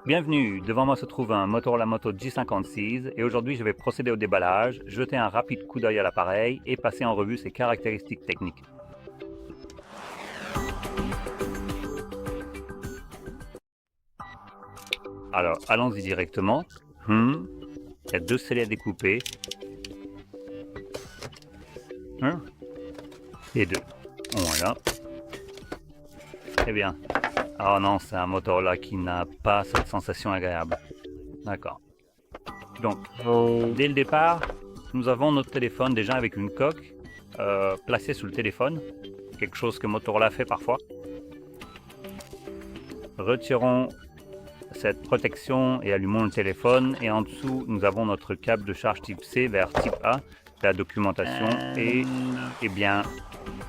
Bienvenue, devant moi se trouve un Motorola Moto G56 et aujourd'hui je vais procéder au déballage, jeter un rapide coup d'œil à l'appareil et passer en revue ses caractéristiques techniques. Alors, allons-y directement. Il y a 2 scellés à découper. Et 2. Voilà. Très bien. Oh non, c'est un Motorola qui n'a pas cette sensation agréable. D'accord. Donc, dès le départ, nous avons notre téléphone déjà avec une coque placée sous le téléphone. Quelque chose que Motorola fait parfois. Retirons cette protection et allumons le téléphone. Et en dessous, nous avons notre câble de charge type C vers type A, la documentation. Et eh bien,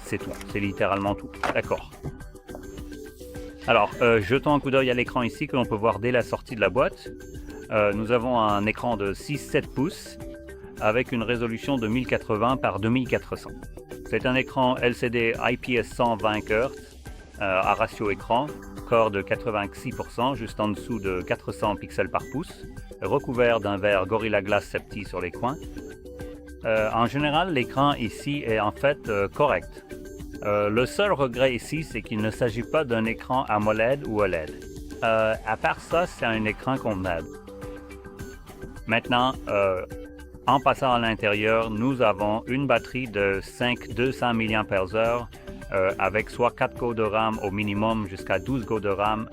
c'est tout. C'est littéralement tout. D'accord. Alors, jetons un coup d'œil à l'écran ici que l'on peut voir dès la sortie de la boîte. Nous avons un écran de 6-7 pouces avec une résolution de 1080 par 2400. C'est un écran LCD IPS 120 Hz à ratio écran, score de 86%, juste en dessous de 400 pixels par pouce, recouvert d'un verre Gorilla Glass Safety sur les coins. En général, l'écran ici est en fait correct. Le seul regret ici, c'est qu'il ne s'agit pas d'un écran AMOLED ou OLED. À part ça, c'est un écran convenable. Maintenant, en passant à l'intérieur, nous avons une batterie de 5200 mAh avec soit 4 Go de RAM au minimum jusqu'à 12 Go de RAM,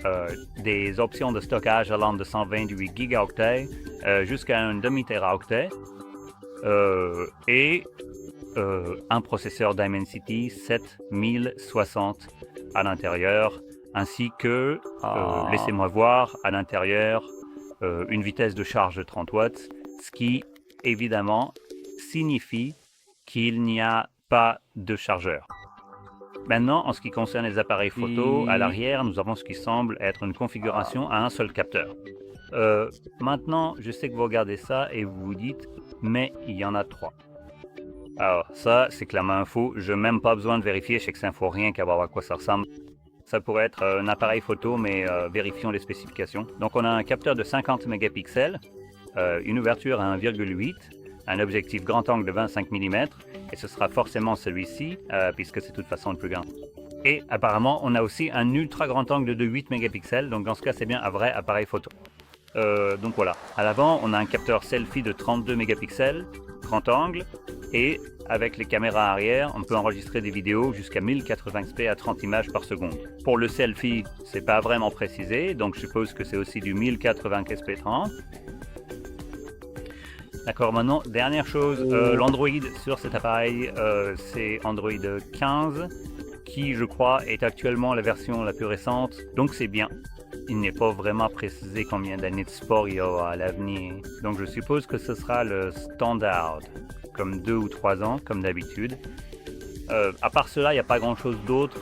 des options de stockage allant de 128 gigaoctets jusqu'à un demi-téraoctet et un processeur Dimensity 7060 à l'intérieur, ainsi que, laissez-moi voir, à l'intérieur, une vitesse de charge de 30 watts, ce qui, évidemment, signifie qu'il n'y a pas de chargeur. Maintenant, en ce qui concerne les appareils photo, à l'arrière, nous avons ce qui semble être une configuration à un seul capteur. Maintenant, je sais que vous regardez ça et vous vous dites, mais il y en a 3. Alors ça, c'est clairement un faux. Je n'ai même pas besoin de vérifier, je sais que ça ne faut rien qu'à voir à quoi ça ressemble. Ça pourrait être un appareil photo, mais vérifions les spécifications. Donc on a un capteur de 50 mégapixels, une ouverture à 1,8, un objectif grand angle de 25 mm, et ce sera forcément celui-ci, puisque c'est de toute façon le plus grand. Et apparemment, on a aussi un ultra grand angle de 8 mégapixels, donc dans ce cas, c'est bien un vrai appareil photo. Donc voilà, à l'avant, on a un capteur selfie de 32 mégapixels, grand angle, et avec les caméras arrière, on peut enregistrer des vidéos jusqu'à 1080p à 30 images par seconde. Pour le selfie, c'est pas vraiment précisé, donc je suppose que c'est aussi du 1080p 30. D'accord, maintenant, dernière chose, l'Android sur cet appareil, c'est Android 15, qui je crois est actuellement la version la plus récente, donc c'est bien. Il n'est pas vraiment précisé combien d'années de support il y aura à l'avenir, donc je suppose que ce sera le standard, comme 2 ou 3 ans, comme d'habitude. À part cela, il n'y a pas grand chose d'autre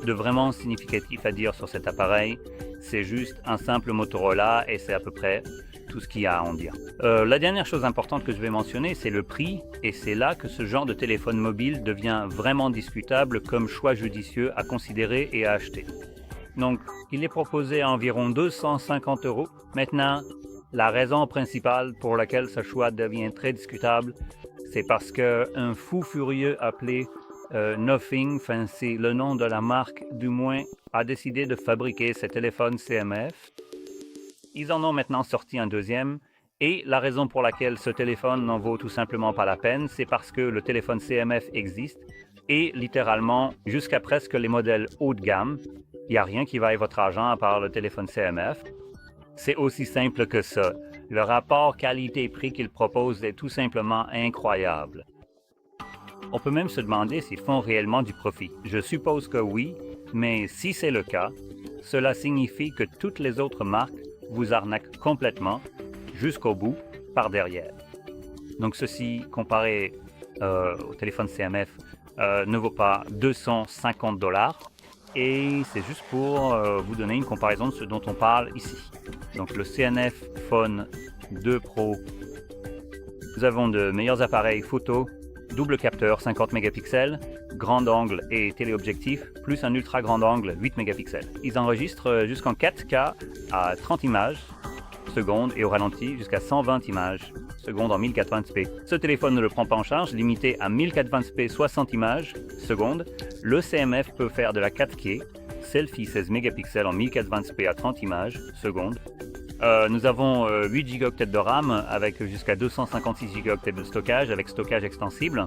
de vraiment significatif à dire sur cet appareil. C'est juste un simple Motorola et c'est à peu près tout ce qu'il y a à en dire. La dernière chose importante que je vais mentionner, c'est le prix, et c'est là que ce genre de téléphone mobile devient vraiment discutable comme choix judicieux à considérer et à acheter. Donc, il est proposé à environ 250 €. Maintenant, la raison principale pour laquelle ce choix devient très discutable, c'est parce qu'un fou furieux appelé Nothing, enfin c'est le nom de la marque du moins, a décidé de fabriquer ces téléphones CMF. Ils en ont maintenant sorti un deuxième, et la raison pour laquelle ce téléphone n'en vaut tout simplement pas la peine, c'est parce que le téléphone CMF existe, et littéralement, jusqu'à presque les modèles haut de gamme, il n'y a rien qui vaille votre argent à part le téléphone CMF. C'est aussi simple que ça. Le rapport qualité-prix qu'ils proposent est tout simplement incroyable. On peut même se demander s'ils font réellement du profit. Je suppose que oui, mais si c'est le cas, cela signifie que toutes les autres marques vous arnaquent complètement, jusqu'au bout, par derrière. Donc ceci, comparé au téléphone CMF, ne vaut pas 250 $. Et c'est juste pour vous donner une comparaison de ce dont on parle ici. Donc le CNF Phone 2 Pro. Nous avons de meilleurs appareils photo, double capteur 50 mégapixels, grand angle et téléobjectif, plus un ultra grand angle 8 mégapixels. Ils enregistrent jusqu'en 4K à 30 images, seconde et au ralenti jusqu'à 120 images secondes en 1080p. Ce téléphone ne le prend pas en charge, limité à 1080p 60 images secondes. Le CMF peut faire de la 4K, selfie 16 mégapixels en 1080p à 30 images secondes. Nous avons 8 Go de RAM avec jusqu'à 256 Go de stockage avec stockage extensible.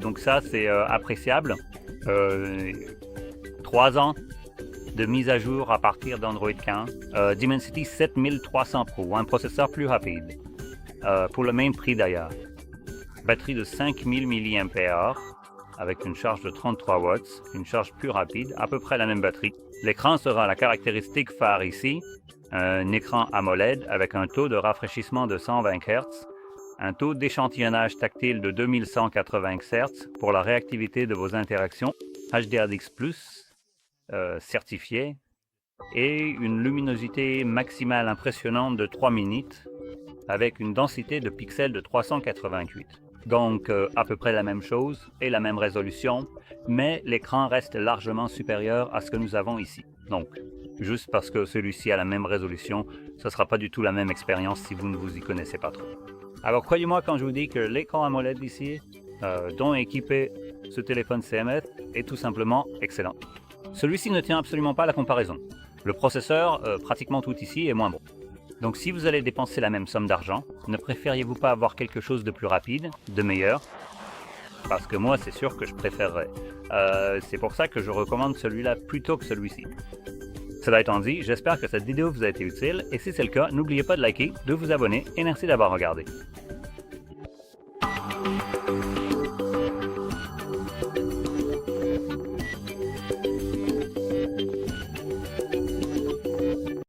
Donc ça c'est appréciable. 3 ans de mise à jour à partir d'Android 15. Dimensity 7300 Pro, un processeur plus rapide. Pour le même prix d'ailleurs. Batterie de 5000 mAh avec une charge de 33 watts, une charge plus rapide, à peu près la même batterie. L'écran sera la caractéristique phare ici. Un écran AMOLED avec un taux de rafraîchissement de 120 Hz, un taux d'échantillonnage tactile de 2180 Hz pour la réactivité de vos interactions, HDR10+, certifié, et une luminosité maximale impressionnante de 3 minutes avec une densité de pixels de 388. Donc à peu près la même chose et la même résolution, mais l'écran reste largement supérieur à ce que nous avons ici. Donc, juste parce que celui-ci a la même résolution, ce ne sera pas du tout la même expérience si vous ne vous y connaissez pas trop. Alors croyez-moi quand je vous dis que l'écran AMOLED ici, dont est équipé ce téléphone CMF, est tout simplement excellent. Celui-ci ne tient absolument pas à la comparaison. Le processeur, pratiquement tout ici, est moins bon. Donc si vous allez dépenser la même somme d'argent, ne préfériez-vous pas avoir quelque chose de plus rapide, de meilleur? Parce que moi, c'est sûr que je préférerais. C'est pour ça que je recommande celui-là plutôt que celui-ci. Cela étant dit, j'espère que cette vidéo vous a été utile, et si c'est le cas, n'oubliez pas de liker, de vous abonner, et merci d'avoir regardé.